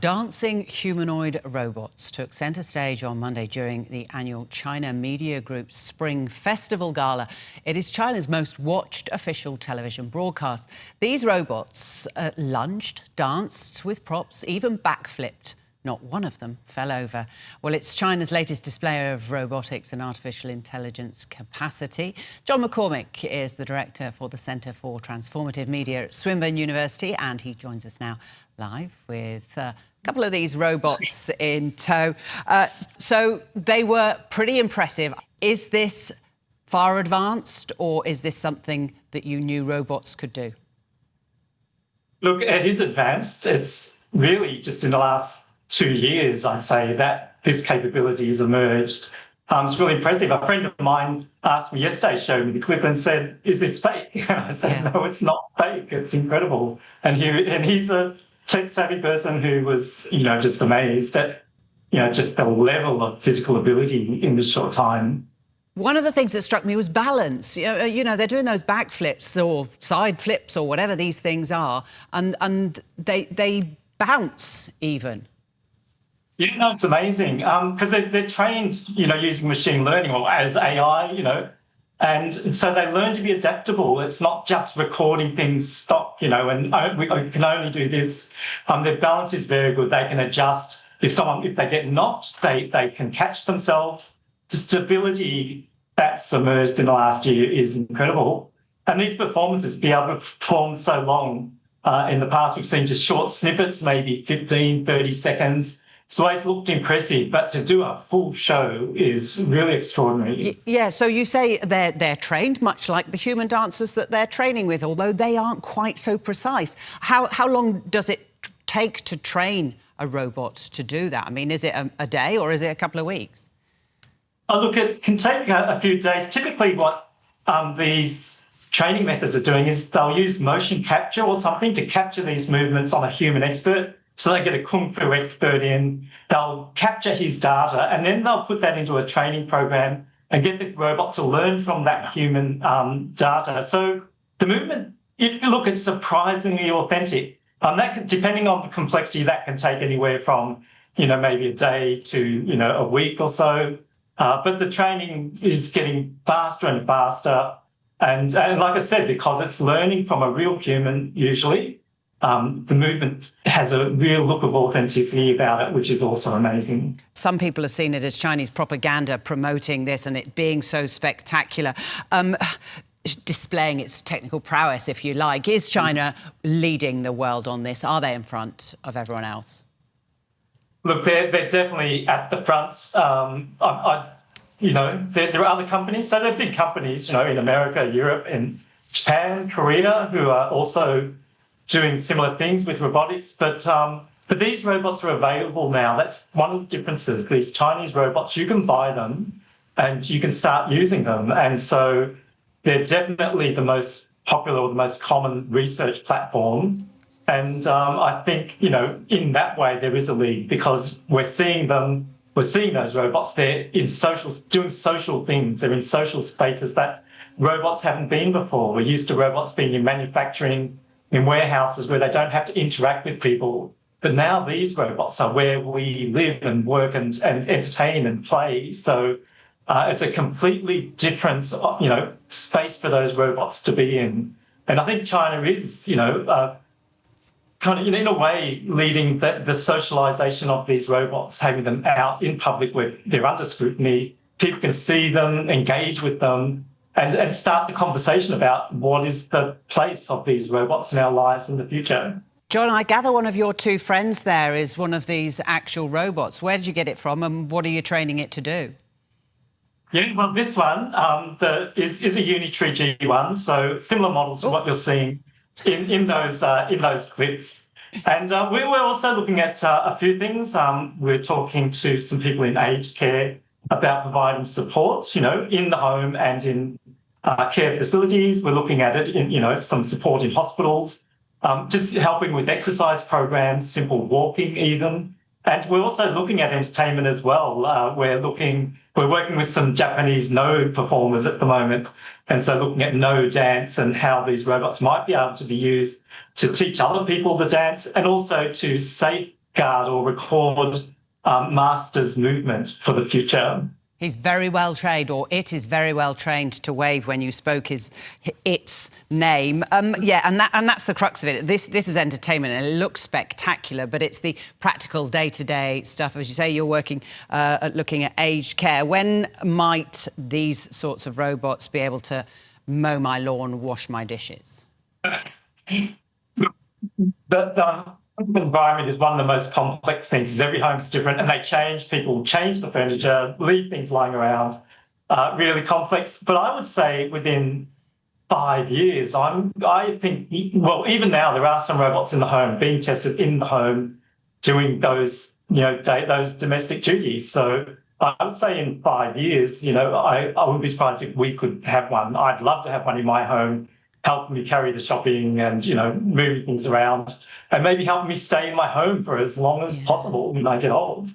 Dancing humanoid robots took centre stage on Monday during the annual China Media Group's Spring Festival Gala. It is China's most watched official television broadcast. These robots lunged, danced with props, even backflipped. Not one of them fell over. Well, it's China's latest display of robotics and artificial intelligence capacity. John McCormick is the director for the Centre for Transformative Media at Swinburne University, and he joins us now live with a couple of these robots in tow. So they were pretty impressive. Is this far advanced, or is this something that you knew robots could do? Look, it is advanced. It's really just in the last 2 years, I'd say, that this capability has emerged. It's really impressive. A friend of mine asked me yesterday, showed me the clip and said, "Is this fake?" And I said, "No, it's not fake. It's incredible." And he's a tech-savvy person who was, just amazed at, just the level of physical ability in this short time. One of the things that struck me was balance. They're doing those backflips or side flips or whatever these things are, and they bounce even. Yeah, no, it's amazing because they're trained, using machine learning or as AI, and so they learn to be adaptable. It's not just recording things, stop, and we can only do this. Their balance is very good. They can adjust. If they get knocked, they can catch themselves. The stability that's emerged in the last year is incredible. And these performances, be able to perform so long. In the past, we've seen just short snippets, maybe 15, 30 seconds. It's always looked impressive, but to do a full show is really extraordinary. Yeah, so you say they're trained, much like the human dancers that they're training with, although they aren't quite so precise. How long does it take to train a robot to do that? I mean, is it a day or is it a couple of weeks? Oh, look, it can take a few days. Typically what these training methods are doing is they'll use motion capture or something to capture these movements on a human expert. So they get a kung fu expert in, they'll capture his data, and then they'll put that into a training program and get the robot to learn from that human data. So the movement, it's surprisingly authentic. Depending on the complexity, that can take anywhere from, maybe a day to, a week or so. But the training is getting faster and faster. And like I said, because it's learning from a real human usually, the movement has a real look of authenticity about it, which is also amazing. Some people have seen it as Chinese propaganda promoting this and it being so spectacular. Displaying its technical prowess, if you like. Is China leading the world on this? Are they in front of everyone else? Look, they're definitely at the front. There are other companies, so they're big companies, in America, Europe, and Japan, Korea, who are also doing similar things with robotics, but these robots are available now. That's one of the differences. These Chinese robots, you can buy them and you can start using them. And so they're definitely the most popular or the most common research platform. And I think, in that way, there is a lead because we're seeing those robots. They're doing social things. They're in social spaces that robots haven't been before. We're used to robots being in manufacturing, in warehouses where they don't have to interact with people. But now these robots are where we live and work and entertain and play. So it's a completely different, space for those robots to be in. And I think China is, kind of, in a way, leading the socialisation of these robots, having them out in public where they're under scrutiny. People can see them, engage with them, and start the conversation about what is the place of these robots in our lives in the future. John, I gather one of your two friends there is one of these actual robots. Where did you get it from and what are you training it to do? Yeah, well, this one is a Unitree G1, so similar model to what you're seeing in those clips. And we're also looking at a few things. We're talking to some people in aged care about providing support, in the home and in care facilities. We're looking at it in, some support in hospitals, just helping with exercise programs, simple walking even. And we're also looking at entertainment as well. We're working with some Japanese no performers at the moment. And so looking at no dance and how these robots might be able to be used to teach other people to dance and also to guard or record master's movement for the future. He's very well trained, or it is very well trained to wave when you spoke its name. Yeah, and that's the crux of it. This was entertainment, and it looks spectacular, but it's the practical day-to-day stuff. As you say, you're working looking at aged care. When might these sorts of robots be able to mow my lawn, wash my dishes? The environment is one of the most complex things. Every home's different, and they change. People change the furniture, leave things lying around. Really complex. But I would say within 5 years, I think. Well, even now there are some robots in the home being tested in the home, doing those those domestic duties. So I would say in 5 years, I wouldn't be surprised if we could have one. I'd love to have one in my home, help me carry the shopping and, move things around, and maybe help me stay in my home for as long as possible when I get old.